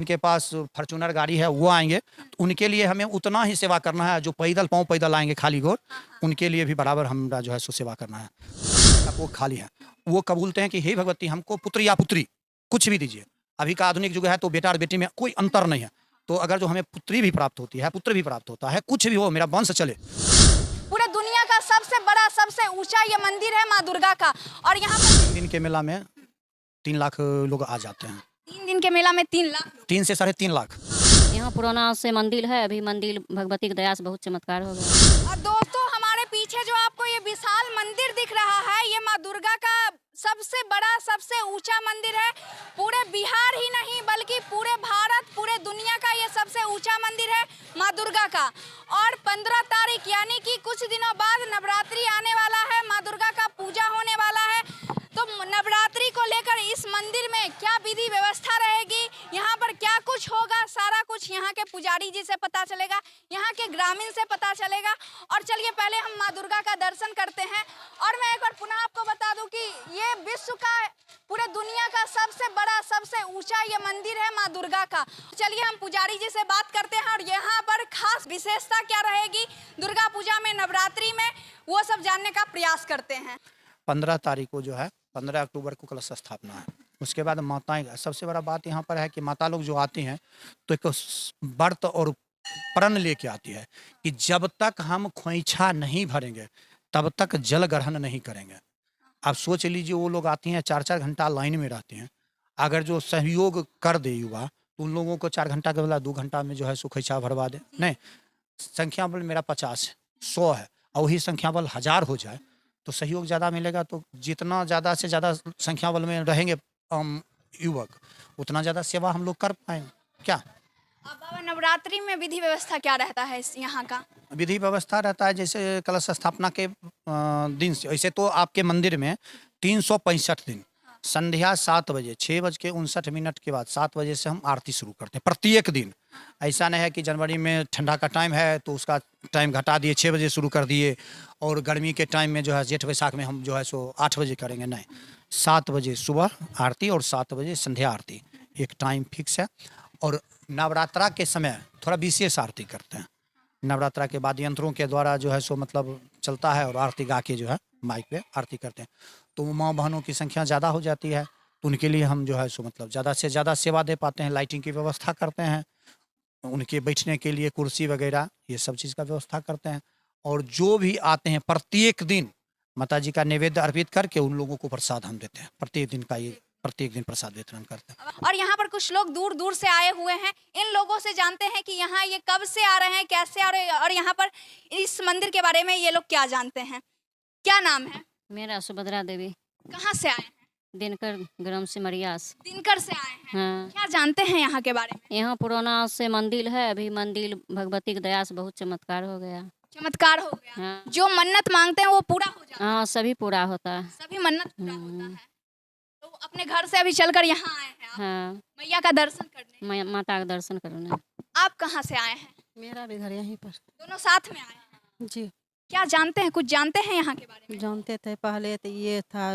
उनके पास फॉर्च्यूनर गाड़ी है वो आएंगे तो उनके लिए हमें उतना ही सेवा करना है। जो पैदल पाँव पैदल आएंगे खाली गोर, उनके लिए भी बराबर हमरा जो है सो सेवा करना है। वो खाली है, वो कबूलते हैं कि हे भगवती हमको पुत्र या पुत्री कुछ भी दीजिए। अभी का आधुनिक युग है तो बेटा और बेटी में कोई अंतर नहीं है। तो अगर जो हमें पुत्री भी प्राप्त होती है, पुत्र भी प्राप्त होता है, कुछ भी हो, मेरा वंश चले। पूरे दुनिया का सबसे बड़ा सबसे ऊंचा ये मंदिर है माँ दुर्गा का। और यहाँ पर 3 दिन के मेला में 3 लाख लोग आ जाते हैं। 3 दिन के मेला में 3 लाख 3 से 3.5 लाख। यहाँ पुराना से मंदिर है, अभी मंदिर भगवती की दया से बहुत चमत्कार हो गया। और दोस्तों हमारे पीछे जो आपको ये विशाल मंदिर दिख रहा है, ये माँ दुर्गा का सबसे बड़ा सबसे ऊंचा मंदिर है। पूरे बिहार ही नहीं बल्कि पूरे भारत पूरे दुनिया का ये सबसे ऊंचा मंदिर है माँ दुर्गा का। और 15 तारीख यानी कि कुछ दिनों बाद नवरात्रि आने वाला है, माँ दुर्गा का पूजा होने वाला है। तो नवरात्रि को लेकर इस मंदिर में क्या विधि व्यवस्था रहेगी, यहाँ पर क्या कुछ होगा, सारा कुछ यहाँ के पुजारी जी से पता चलेगा, यहाँ के ग्रामीण से पता चलेगा। और चलिए पहले हम माँ दुर्गा का दर्शन करते हैं। और मैं एक बार पुनः आपको बता दूं कि ये विश्व का पूरे दुनिया का सबसे बड़ा सबसे ऊंचा ये मंदिर है माँ दुर्गा का। चलिए हम पुजारी जी से बात करते हैं और यहाँ पर खास विशेषता क्या रहेगी दुर्गा पूजा में, नवरात्रि में, वो सब जानने का प्रयास करते हैं। 15 तारीख को जो है 15 अक्टूबर को कलश स्थापना है। उसके बाद माताएं, सबसे बड़ा बात यहाँ पर है कि माता लोग जो आती हैं तो एक व्रत और प्रण लेके आती है कि जब तक हम खोइछा नहीं भरेंगे तब तक जल ग्रहण नहीं करेंगे। आप सोच लीजिए वो लोग आती हैं 4-4 घंटा लाइन में रहते हैं। अगर जो सहयोग कर दे युवा तो उन लोगों को 4 घंटा के बदला 2 घंटा में जो है सो खोइछा भरवा दे। नहीं, संख्या बल मेरा 50 है, 100 है और वही संख्या बल 1000 हो जाए तो सहयोग ज़्यादा मिलेगा। तो जितना ज़्यादा से ज़्यादा संख्या बल में रहेंगे युवक उतना ज़्यादा सेवा हम लोग कर पाएंगे। क्या अब बाबा नवरात्रि में विधि व्यवस्था क्या रहता है यहाँ का? विधि व्यवस्था रहता है जैसे कलश स्थापना के दिन से, ऐसे तो आपके मंदिर में 365 दिन संध्या 7 बजे 6:59 के बाद 7 बजे से हम आरती शुरू करते हैं प्रत्येक दिन। ऐसा नहीं है कि जनवरी में ठंडा का टाइम है तो उसका टाइम घटा दिए 6 बजे शुरू कर दिए और गर्मी के टाइम में जो है जेठ वैसाख में हम जो है सो 8 बजे करेंगे। नहीं, 7 बजे सुबह आरती और 7 बजे संध्या आरती, एक टाइम फिक्स है। और नवरात्रा के समय थोड़ा विशेष आरती करते हैं। नवरात्रा के बाद यंत्रों के द्वारा जो है सो मतलब चलता है और आरती गा के जो है माइक पे आरती करते हैं। तो माँ बहनों की संख्या ज़्यादा हो जाती है तो उनके लिए हम जो है सो मतलब ज़्यादा से ज़्यादा सेवा दे पाते हैं। लाइटिंग की व्यवस्था करते हैं, उनके बैठने के लिए कुर्सी वगैरह ये सब चीज़ का व्यवस्था करते हैं। और जो भी आते हैं प्रत्येक दिन माता जी का नैवेद्य अर्पित करके उन लोगों को प्रसाद हम देते हैं। प्रत्येक दिन प्रसाद वितरण करते हैं। और यहाँ पर कुछ लोग दूर दूर से आए हुए हैं, इन लोगों से जानते हैं कि यहाँ ये कब से आ रहे हैं, कैसे आ रहे हैं और यहाँ पर इस मंदिर के बारे में ये लोग क्या जानते हैं। क्या नाम है? मेरा सुभद्रा देवी। कहाँ से आए हैं? दिनकर ग्राम सिमरियास। दिनकर से आए हैं। हाँ, क्या जानते हैं यहाँ के बारे में? यहाँ पुराना से मंदिर है, अभी मंदिर भगवती की दया से बहुत चमत्कार हो गया। चमत्कार हो गया। हाँ, जो मन्नत मांगते हैं वो पूरा हो जाता है। हाँ सभी पूरा होता है। सभी मन्नत पूरा होता है। तो अपने घर से अभी चलकर यहाँ आए हैं आप हाँ, मैया का दर्शन करने। माता का दर्शन करने। आप कहाँ से आए हैं? मेरा भी घर यहीं पर। दोनों साथ में आए हैं। जी क्या जानते हैं, कुछ जानते हैं यहाँ के बारे में? जानते थे पहले तो ये था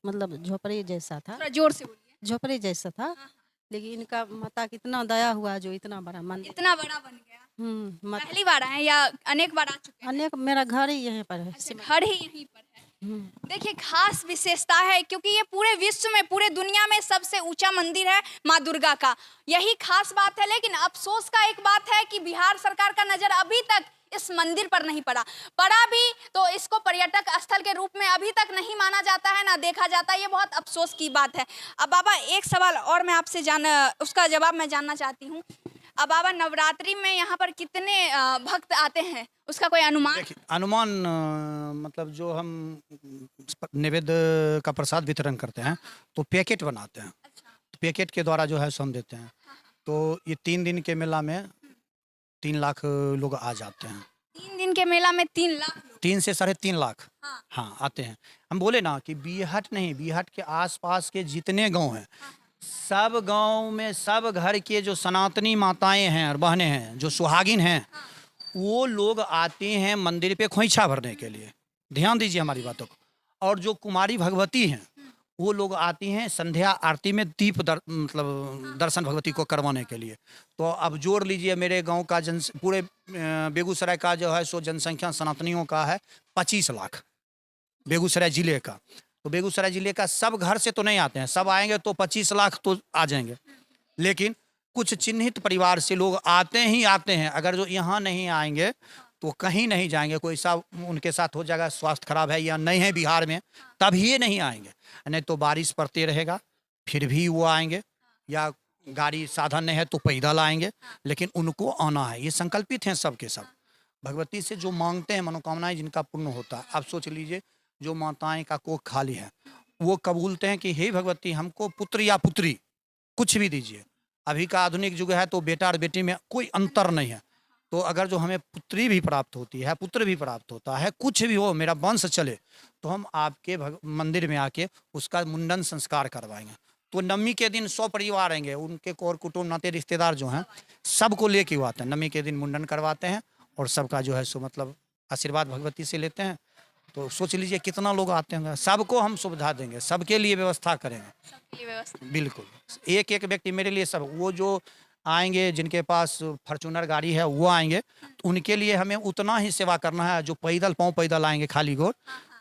मतलब झोपड़ी जैसा था, थोड़ा जोर से बोलिए। झोपड़ी जैसा था। हाँ। लेकिन इनका माता कितना दया हुआ जो इतना बड़ा मंदिर। इतना बड़ा बन गया। पहली बार आए हैं या अनेक बार आ चुके हैं? अनेक, मेरा घर ही यहीं पर है। अच्छा, घर ही यहीं पर है। हम्म, देखिए खास विशेषता है क्योंकि ये पूरे विश्व में पूरे दुनिया में सबसे ऊंचा मंदिर है माँ दुर्गा का, यही खास बात है। लेकिन अफसोस का एक बात है कि बिहार सरकार का नजर अभी तक इस मंदिर पर नहीं पड़ा भी तो इसको पर्यटक स्थल के रूप में अभी तक नहीं माना जाता है, ना देखा जाता है। ये बहुत अफसोस की बात है। अब बाबा एक सवाल और मैं आपसे उसका जवाब मैं जानना चाहती हूँ। अब बाबा नवरात्रि में यहाँ पर कितने भक्त आते हैं, उसका कोई अनुमान? देखिए अनुमान मतलब जो हम नैवेद्य का प्रसाद वितरण करते हैं तो पैकेट बनाते हैं। तो पैकेट के द्वारा जो है सो हम देते हैं। तो ये 3 दिन के मेला में 3 लाख लोग आ जाते हैं। 3 दिन के मेला में 3 लाख लोग? 3 से 3.5 लाख हाँ। हाँ आते हैं। हम बोले ना कि बीहट नहीं, बीहट के आसपास के जितने गांव हैं सब गांव में सब घर के जो सनातनी माताएं हैं और बहनें हैं जो सुहागिन हैं वो लोग आते हैं मंदिर पे खोइछा भरने के लिए। ध्यान दीजिए हमारी बातों को। और जो कुमारी भगवती हैं वो लोग आती हैं संध्या आरती में मतलब दर्शन भगवती को करवाने के लिए। तो अब जोड़ लीजिए मेरे गांव का पूरे बेगूसराय का जो है सो जनसंख्या सनातनियों का है 25 लाख बेगूसराय जिले का। तो बेगूसराय जिले का सब घर से तो नहीं आते हैं, सब आएंगे तो 25 लाख तो आ जाएंगे, लेकिन कुछ चिन्हित परिवार से लोग आते ही आते हैं। अगर जो यहाँ नहीं आएंगे तो कहीं नहीं जाएंगे, कोई सा उनके साथ हो जाएगा, स्वास्थ्य खराब है या नहीं है बिहार में, तब ये नहीं आएंगे। नहीं तो बारिश पड़ते रहेगा फिर भी वो आएंगे, या गाड़ी साधन नहीं है तो पैदल आएंगे, लेकिन उनको आना है। ये संकल्पित हैं सब के सब। भगवती से जो मांगते हैं मनोकामनाएं जिनका पूर्ण होता है। आप सोच लीजिए जो माताएं का कोख खाली है वो कबूलते हैं कि हे भगवती हमको पुत्र या पुत्री कुछ भी दीजिए। अभी का आधुनिक युग है तो बेटा और बेटी में कोई अंतर नहीं है। तो अगर जो हमें पुत्री भी प्राप्त होती है, पुत्र भी प्राप्त होता है, कुछ भी हो, मेरा वंश चले, तो हम आपके मंदिर में आके उसका मुंडन संस्कार करवाएंगे। तो नवमी के दिन 100 परिवार आएंगे, उनके कौर कुटुंब नाते रिश्तेदार जो हैं सबको लेके वो आते हैं। नवमी के दिन मुंडन करवाते हैं और सबका जो है सो मतलब आशीर्वाद भगवती से लेते हैं। तो सोच लीजिए कितना लोग आते होंगे। सबको हम सुविधा देंगे, सबके लिए व्यवस्था करेंगे, सबके लिए व्यवस्था। बिल्कुल। एक एक व्यक्ति मेरे लिए सब, वो जो आएंगे जिनके पास फॉर्चूनर गाड़ी है वो आएंगे तो उनके लिए हमें उतना ही सेवा करना है। जो पाँव पैदल आएंगे खाली गोर,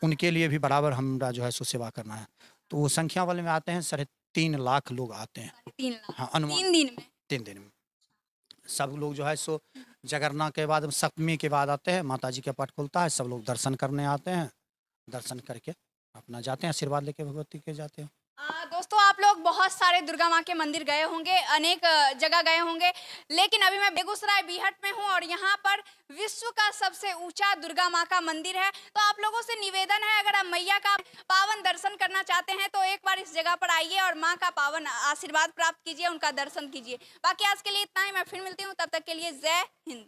उनके लिए भी बराबर हमरा जो है सो सेवा करना है। तो वो संख्या वाले में आते हैं 3.5 लाख लोग आते हैं। 3 लाख हाँ, अनुमान 3 दिन में। 3 दिन में। सब लोग जो है सो जगरना के बाद सप्तमी के बाद आते हैं, माता जी का पाठ खुलता है, सब लोग दर्शन करने आते हैं, दर्शन करके अपना जाते हैं, आशीर्वाद लेके भगवती के जाते हैं। दोस्तों आप लोग बहुत सारे दुर्गा माँ के मंदिर गए होंगे, अनेक जगह गए होंगे, लेकिन अभी मैं बेगूसराय बीहट में हूँ और यहाँ पर विश्व का सबसे ऊंचा दुर्गा माँ का मंदिर है। तो आप लोगों से निवेदन है, अगर आप मैया का पावन दर्शन करना चाहते हैं तो एक बार इस जगह पर आइए और माँ का पावन आशीर्वाद प्राप्त कीजिए, उनका दर्शन कीजिए। बाकी आज के लिए इतना ही, मैं फिर मिलती हूँ, तब तक के लिए जय हिंद।